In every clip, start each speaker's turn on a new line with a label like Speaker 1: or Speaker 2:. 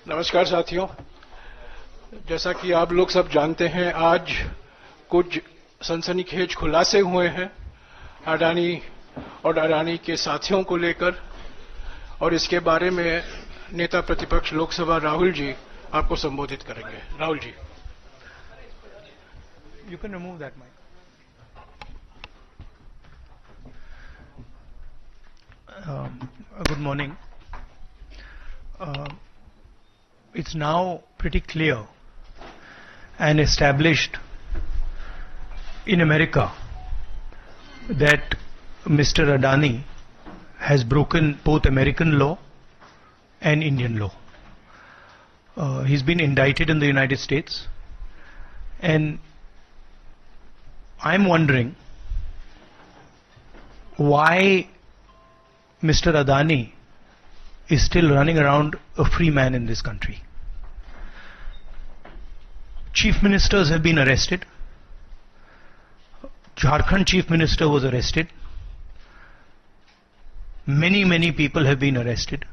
Speaker 1: नमस्कार साथियों, जैसा कि आप लोग सब जानते हैं, आज कुछ सनसनीखेज खुलासे हुए हैं अडानी और अडानी के साथियों को लेकर, और इसके बारे में नेता प्रतिपक्ष लोकसभा राहुल जी आपको संबोधित करेंगे। Rahul ji.
Speaker 2: You can remove that mic. Good morning. It's now pretty clear and established in America that Mr. Adani has broken both American law and Indian law. He's been indicted in the United States, and I'm wondering why Mr. Adani is still running around a free man in this country. Chief ministers have been arrested. Jharkhand chief minister was arrested. Many people have been arrested.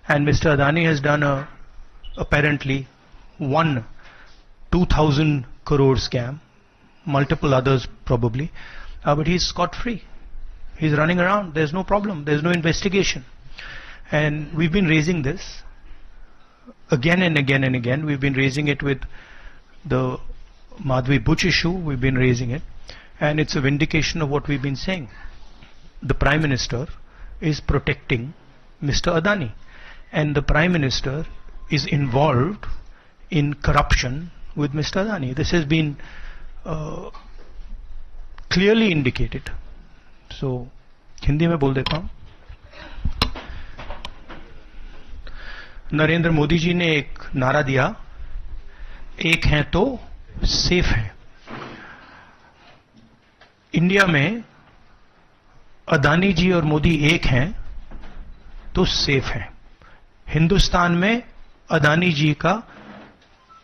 Speaker 2: And Mr. Adani has done apparently one 2,000 crore scam, multiple others probably, but he's scot-free. He's running around. There's no problem. There's no investigation. And we've been raising this again and again and again. We've been raising it with the Madhvi Buch issue. We've been raising it. And it's a vindication of what we've been saying. The Prime Minister is protecting Mr. Adani. And the Prime Minister is involved in corruption with Mr. Adani. This has been clearly indicated. So, Hindi में बोल देता हूं। नरेंद्र मोदी जी ने एक नारा दिया, एक हैं तो सेफ है। इंडिया में अदानी जी और मोदी एक हैं तो सेफ हैं। हिंदुस्तान में अदानी जी का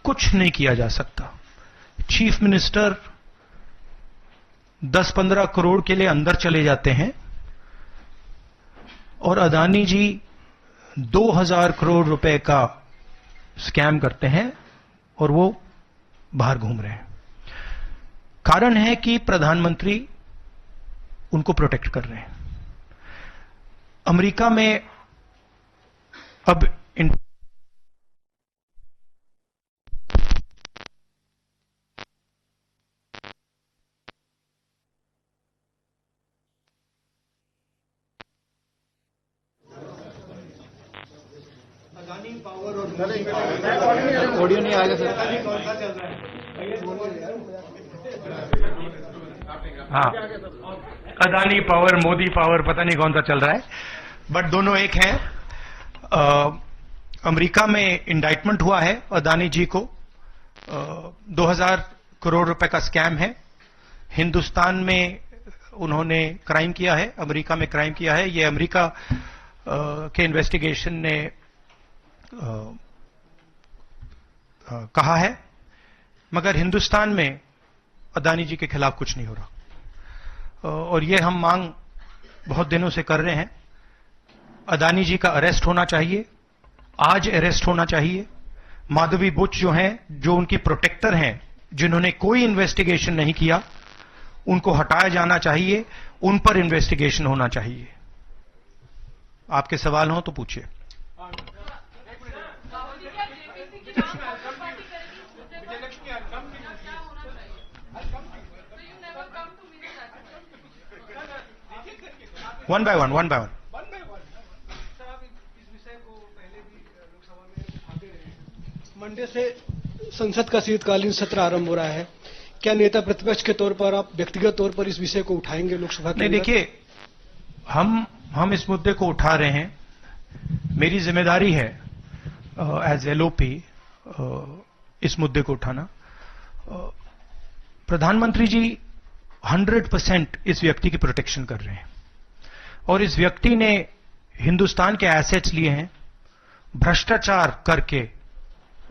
Speaker 2: कुछ नहीं किया जा सकता। चीफ मिनिस्टर 10-15 करोड़ के लिए अंदर चले जाते हैं और अदानी जी 2000 करोड़ रुपए का स्कैम करते हैं और वो बाहर घूम रहे हैं। कारण है कि प्रधानमंत्री उनको प्रोटेक्ट कर रहे हैं। अमेरिका में अब
Speaker 3: ऑडियो नहीं आएगा सर।
Speaker 2: हाँ, अदानी पावर, मोदी पावर, पता नहीं कौन सा चल रहा है, बट दोनों एक हैं। अमेरिका में इंडाइटमेंट हुआ है अदानी जी को। 2000 करोड़ रुपए का स्कैम है। हिंदुस्तान में उन्होंने क्राइम किया है, अमेरिका में क्राइम किया है। ये अमेरिका के इन्वेस्टिगेशन ने कहा है, मगर हिंदुस्तान में अदानी जी के खिलाफ कुछ नहीं हो रहा। और ये हम मांग बहुत दिनों से कर रहे हैं। अदानी जी का अरेस्ट होना चाहिए, आज अरेस्ट होना चाहिए। माधवी बुच जो हैं, जो उनकी प्रोटेक्टर हैं, जिन्होंने कोई इन्वेस्टिगेशन नहीं किया, उनको हटाया जाना चाहिए। उन पर इन्वेस्टिगेशन होना चाहिए। आपके सवाल हो तो पूछिए। One by one.
Speaker 3: मंडे से संसद का शीतकालीन सत्र आरंभ हो रहा है। क्या नेता प्रतिपक्ष के तौर पर आप व्यक्तिगत तौर पर इस विषय को उठाएंगे लोकसभा के?
Speaker 2: नहीं, देखिए, हम इस मुद्दे को उठा रहे हैं। मेरी जिम्मेदारी है एज एलओपी इस मुद्दे को उठाना। प्रधानमंत्री जी 100% इस व्यक्ति की प्रोटेक्शन कर रहे हैं और इस व्यक्ति ने हिंदुस्तान के एसेट्स लिए हैं, भ्रष्टाचार करके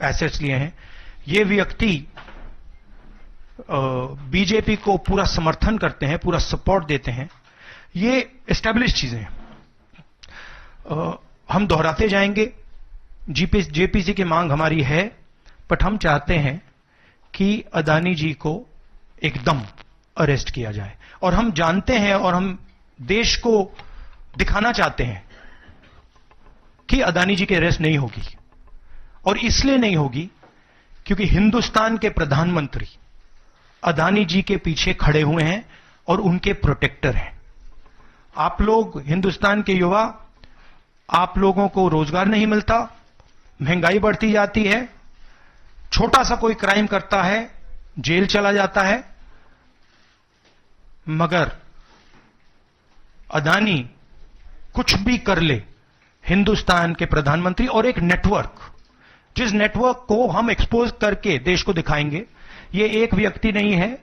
Speaker 2: एसेट्स लिए हैं। ये व्यक्ति बीजेपी को पूरा समर्थन करते हैं, पूरा सपोर्ट देते हैं। ये एस्टैब्लिश चीजें हैं। हम दोहराते जाएंगे जेपीसी की मांग हमारी है, बट हम चाहते हैं कि अदानी जी को एकदम अरेस्ट किया जाए। और हम जानते हैं और हम देश को दिखाना चाहते हैं कि अदानी जी की अरेस्ट नहीं होगी। और इसलिए नहीं होगी क्योंकि हिंदुस्तान के प्रधानमंत्री अदानी जी के पीछे खड़े हुए हैं और उनके प्रोटेक्टर हैं। आप लोग हिंदुस्तान के युवा, आप लोगों को रोजगार नहीं मिलता, महंगाई बढ़ती जाती है, छोटा सा कोई क्राइम करता है जेल चला जाता है, मगर अदानी कुछ भी कर ले, हिंदुस्तान के प्रधानमंत्री और एक नेटवर्क, जिस नेटवर्क को हम एक्सपोज करके देश को दिखाएंगे, ये एक व्यक्ति नहीं है,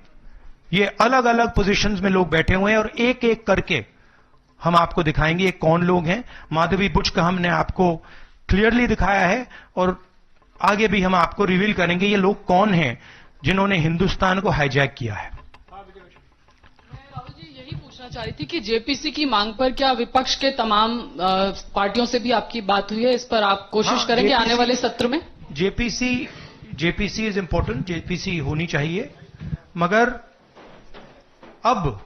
Speaker 2: ये अलग अलग पोजीशंस में लोग बैठे हुए हैं और एक एक करके हम आपको दिखाएंगे ये कौन लोग हैं। माधवी बुच का हमने आपको क्लियरली दिखाया है और आगे भी हम आपको रिवील करेंगे ये लोग कौन हैं जिन्होंने हिंदुस्तान को हाईजैक किया है।
Speaker 4: राहुल जी, यही पूछना चाह रही थी कि जेपीसी की मांग पर क्या विपक्ष के तमाम पार्टियों से भी आपकी बात हुई है? इस पर आप कोशिश करेंगे आने वाले सत्र में?
Speaker 2: जेपीसी इज इंपॉर्टेंट, जेपीसी होनी चाहिए, मगर अब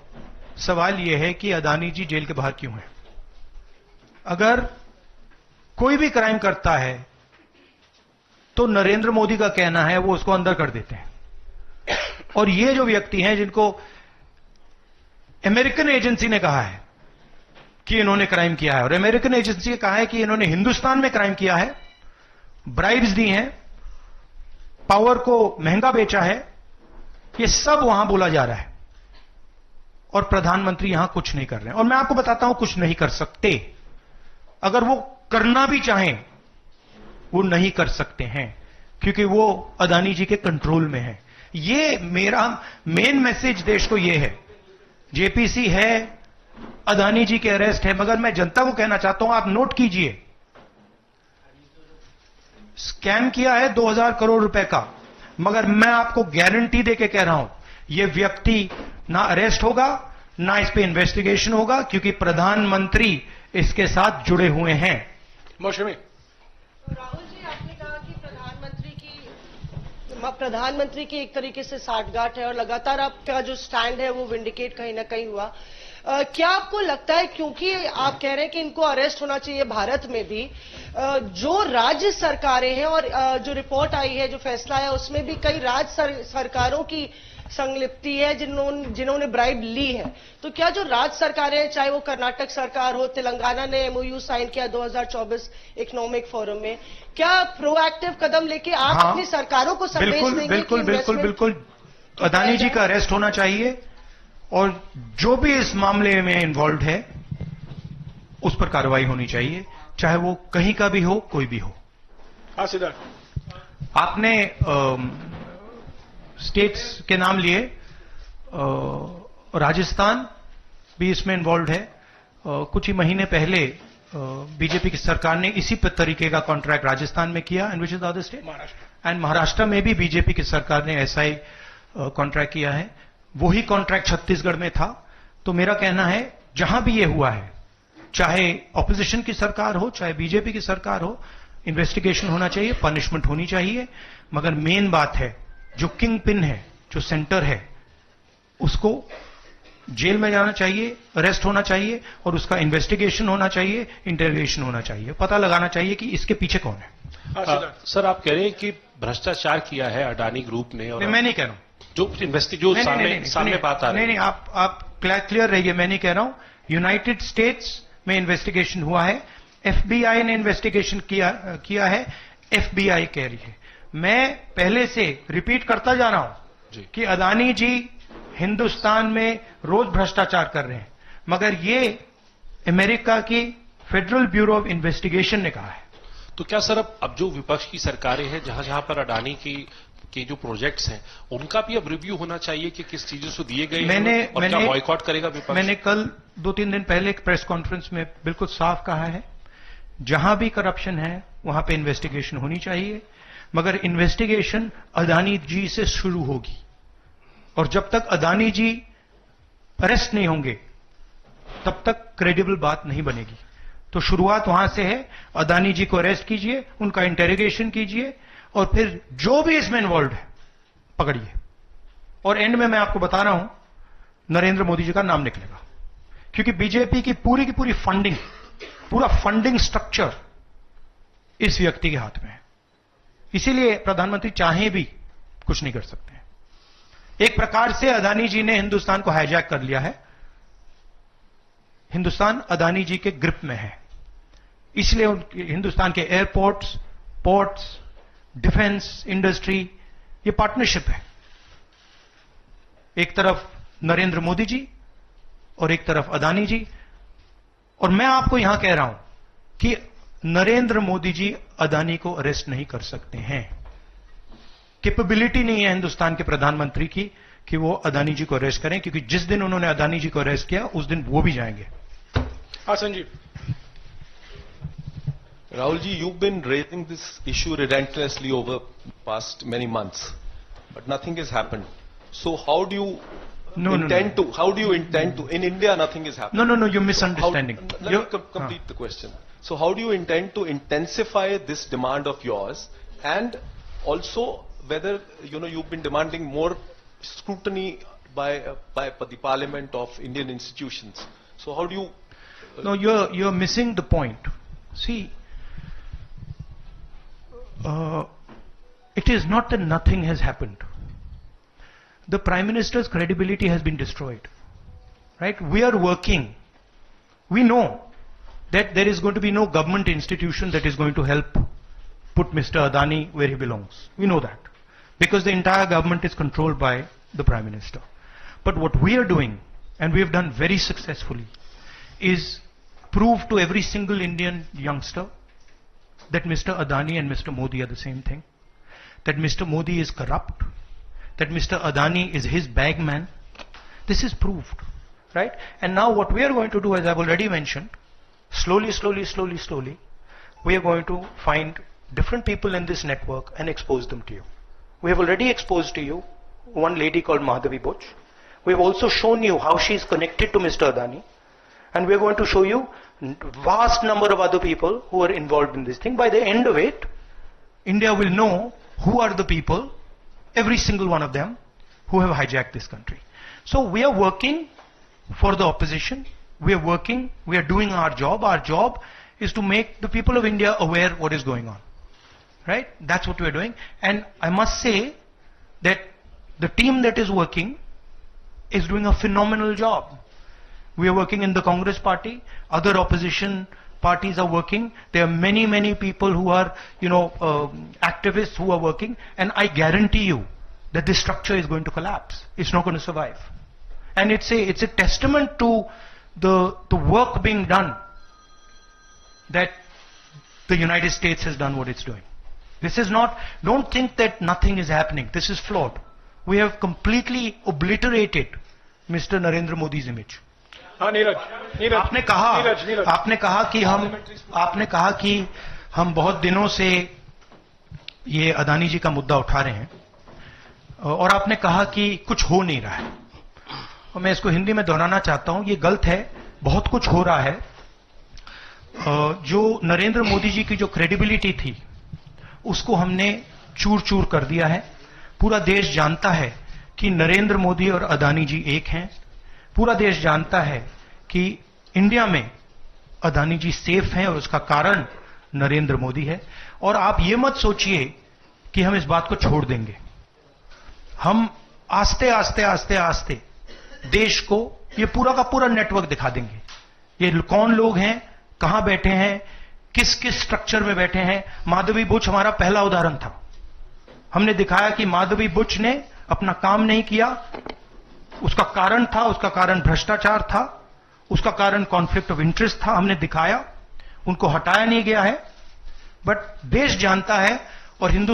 Speaker 2: सवाल यह है कि अदानी जी जेल के बाहर क्यों हैं? अगर कोई भी क्राइम करता है तो नरेंद्र मोदी का कहना है वो उसको अंदर कर देते हैं। और ये जो व्यक्ति हैं जिनको अमेरिकन एजेंसी ने कहा है कि इन्होंने क्राइम किया है और अमेरिकन एजेंसी ने कहा है कि इन्होंने हिंदुस्तान में क्राइम किया है, ब्राइब्स दी हैं, पावर को महंगा बेचा है, ये सब वहां बोला जा रहा है और प्रधानमंत्री यहां कुछ नहीं कर रहे हैं। और मैं आपको बताता हूं कुछ नहीं कर सकते। अगर वो करना भी चाहें वो नहीं कर सकते हैं क्योंकि वो अदानी जी के कंट्रोल में है। ये मेरा मेन मैसेज देश को ये है, जेपीसी है, अदानी जी के अरेस्ट है, मगर मैं जनता को कहना चाहता हूं आप नोट कीजिए, स्कैम किया है 2000 करोड़ रुपए का, मगर मैं आपको गारंटी देके कह रहा हूं यह व्यक्ति ना अरेस्ट होगा ना इस पे इन्वेस्टिगेशन होगा क्योंकि प्रधानमंत्री इसके साथ जुड़े हुए हैं।
Speaker 1: मौसमी
Speaker 5: राहुल जी, आपने कहा कि प्रधानमंत्री की एक तरीके से साठगांठ है और लगातार आपका जो स्टैंड है वो विंडिकेट कहीं ना कहीं हुआ। क्या आपको लगता है, क्योंकि आप कह रहे हैं कि इनको अरेस्ट होना चाहिए भारत में भी, जो राज्य सरकारें हैं और जो रिपोर्ट आई है, जो फैसला है, उसमें भी कई राज्य सरकारों की संलिप्ति है जिन्होंने ब्राइब ली है, तो क्या जो राज्य सरकारें हैं, चाहे वो कर्नाटक सरकार हो, तेलंगाना ने एमओयू साइन किया 2024 इकोनॉमिक फोरम में, क्या प्रोएक्टिव कदम लेके आप अपनी सरकारों को संदेश देंगे?
Speaker 2: बिल्कुल अदानी जी का अरेस्ट होना चाहिए और जो भी इस मामले में इन्वॉल्व है उस पर कार्रवाई होनी चाहिए, चाहे वो कहीं का भी हो, कोई भी हो।
Speaker 1: हाँ सिद्धार्थ,
Speaker 2: आपने स्टेट्स के नाम लिए, राजस्थान भी इसमें इन्वॉल्व है। कुछ ही महीने पहले बीजेपी की सरकार ने इसी तरीके का कॉन्ट्रैक्ट राजस्थान में किया, and which is the other state, Maharashtra में भी बीजेपी की सरकार ने ऐसा ही कॉन्ट्रैक्ट किया है। वही कॉन्ट्रैक्ट छत्तीसगढ़ में था। तो मेरा कहना है जहां भी ये हुआ है, चाहे ऑपोजिशन की सरकार हो चाहे बीजेपी की सरकार हो, इन्वेस्टिगेशन होना चाहिए, पनिशमेंट होनी चाहिए, मगर मेन बात है जो किंग पिन है, जो सेंटर है, उसको जेल में जाना चाहिए, अरेस्ट होना चाहिए और उसका इन्वेस्टिगेशन होना चाहिए, इंटरोगेशन होना चाहिए, पता लगाना चाहिए कि इसके पीछे कौन है।
Speaker 6: सर, आप कह रहे हैं कि भ्रष्टाचार किया है अडानी ग्रुप ने, और
Speaker 2: मैं नहीं कह रहा हूं
Speaker 6: जो सामने बात आ रही है।
Speaker 2: नहीं, आप क्लियर रहिए, मैं नहीं कह रहा हूं। यूनाइटेड स्टेट्स में इन्वेस्टिगेशन हुआ है, एफबीआई ने इन्वेस्टिगेशन किया है, एफबीआई कह रही है। मैं पहले से रिपीट करता जा रहा हूं कि अदानी जी हिंदुस्तान में रोज भ्रष्टाचार कर रहे हैं, मगर ये अमेरिका की फेडरल ब्यूरो ऑफ इन्वेस्टिगेशन ने कहा है।
Speaker 6: तो क्या सर अब जो विपक्ष की सरकारें हैं, जहां जहां पर अडानी के जो प्रोजेक्ट्स हैं, उनका भी अब रिव्यू होना चाहिए कि किस चीजों से दिए गए हैं और क्या बॉयकॉट करेगा विपक्ष?
Speaker 2: मैंने कल 2-3 दिन पहले एक प्रेस कॉन्फ्रेंस में बिल्कुल साफ कहा है, जहां भी करप्शन है वहां पे इन्वेस्टिगेशन होनी चाहिए, मगर इन्वेस्टिगेशन अदानी जी से शुरू होगी और जब तक अदानी जी अरेस्ट नहीं होंगे तब तक क्रेडिबल बात नहीं बनेगी। तो शुरुआत वहां से है। अदानी जी को अरेस्ट कीजिए, उनका इंटेरोगेशन कीजिए, और फिर जो भी इसमें इन्वॉल्व है पकड़िए, और एंड में मैं आपको बता रहा हूं नरेंद्र मोदी जी का नाम निकलेगा, क्योंकि बीजेपी की पूरी फंडिंग, पूरा फंडिंग स्ट्रक्चर इस व्यक्ति के हाथ में है। इसीलिए प्रधानमंत्री चाहे भी कुछ नहीं कर सकते हैं। एक प्रकार से अदानी जी ने हिंदुस्तान को हाईजैक कर लिया है। हिंदुस्तान अदानी जी के ग्रिप में है, इसलिए हिंदुस्तान के एयरपोर्ट्स, पोर्ट्स, डिफेंस इंडस्ट्री, ये पार्टनरशिप है। एक तरफ नरेंद्र मोदी जी और एक तरफ अदानी जी। और मैं आपको यहां कह रहा हूं कि नरेंद्र मोदी जी अदानी को अरेस्ट नहीं कर सकते हैं। कैपेबिलिटी नहीं है हिंदुस्तान के प्रधानमंत्री की कि वो अदानी जी को अरेस्ट करें, क्योंकि जिस दिन उन्होंने अदानी जी को अरेस्ट किया उस दिन वो भी जाएंगे।
Speaker 1: हाँ Sanjeev.
Speaker 7: Rahul ji, you've been raising this issue relentlessly over past many months, but nothing has happened. So how do you intend to? How do you intend to? In India, nothing is happening.
Speaker 2: No, you're misunderstanding.
Speaker 7: Let me complete the question. So how do you intend to intensify this demand of yours, and also whether you've been demanding more scrutiny by the Parliament of Indian institutions? So how do you?
Speaker 2: No, you're missing the point. See. It is not that nothing has happened. The Prime Minister's credibility has been destroyed. Right? We are working. We know that there is going to be no government institution that is going to help put Mr. Adani where he belongs. We know that. Because the entire government is controlled by the Prime Minister. But what we are doing, and we have done very successfully, is prove to every single Indian youngster that Mr. Adani and Mr. Modi are the same thing, that Mr. Modi is corrupt, that Mr. Adani is his bagman. This is proved, right? And now what we are going to do, as I've already mentioned, slowly, we are going to find different people in this network and expose them to you. We have already exposed to you one lady called Madhavi Buch. We have also shown you how she is connected to Mr. Adani. And we are going to show you vast number of other people who are involved in this thing. By the end of it, India will know who are the people, every single one of them, who have hijacked this country. So we are working for the opposition. We are working, we are doing our job. Our job is to make the people of India aware what is going on. Right? That's what we are doing. And I must say that the team that is working is doing a phenomenal job. We are working in the Congress party. Other opposition parties are working. There are many people who are, activists who are working. And I guarantee you that this structure is going to collapse. It's not going to survive. And it's a testament to the work being done that the United States has done what it's doing. This is not, don't think that nothing is happening. This is flawed. We have completely obliterated Mr. Narendra Modi's image.
Speaker 1: हाँ नीरज
Speaker 2: आपने कहा कि हम बहुत दिनों से ये अदानी जी का मुद्दा उठा रहे हैं और आपने कहा कि कुछ हो नहीं रहा है, और मैं इसको हिंदी में दोहराना चाहता हूं, ये गलत है। बहुत कुछ हो रहा है। जो नरेंद्र मोदी जी की जो क्रेडिबिलिटी थी उसको हमने चूर चूर कर दिया है। पूरा देश जानता है कि नरेंद्र मोदी और अदानी जी एक हैं। पूरा देश जानता है कि इंडिया में अदानी जी सेफ हैं और उसका कारण नरेंद्र मोदी है। और आप ये मत सोचिए कि हम इस बात को छोड़ देंगे। हम आस्ते आस्ते देश को ये पूरा का पूरा नेटवर्क दिखा देंगे। ये कौन लोग हैं, कहां बैठे हैं, किस स्ट्रक्चर में बैठे हैं। माधवी बुच हमारा पहला उदाहरण था। हमने दिखाया कि माधवी बुच ने अपना काम नहीं किया। उसका कारण भ्रष्टाचार था, उसका कारण कॉन्फ्लिक्ट ऑफ इंटरेस्ट था। हमने दिखाया, उनको हटाया नहीं गया है। बट देश जानता है और हिंदू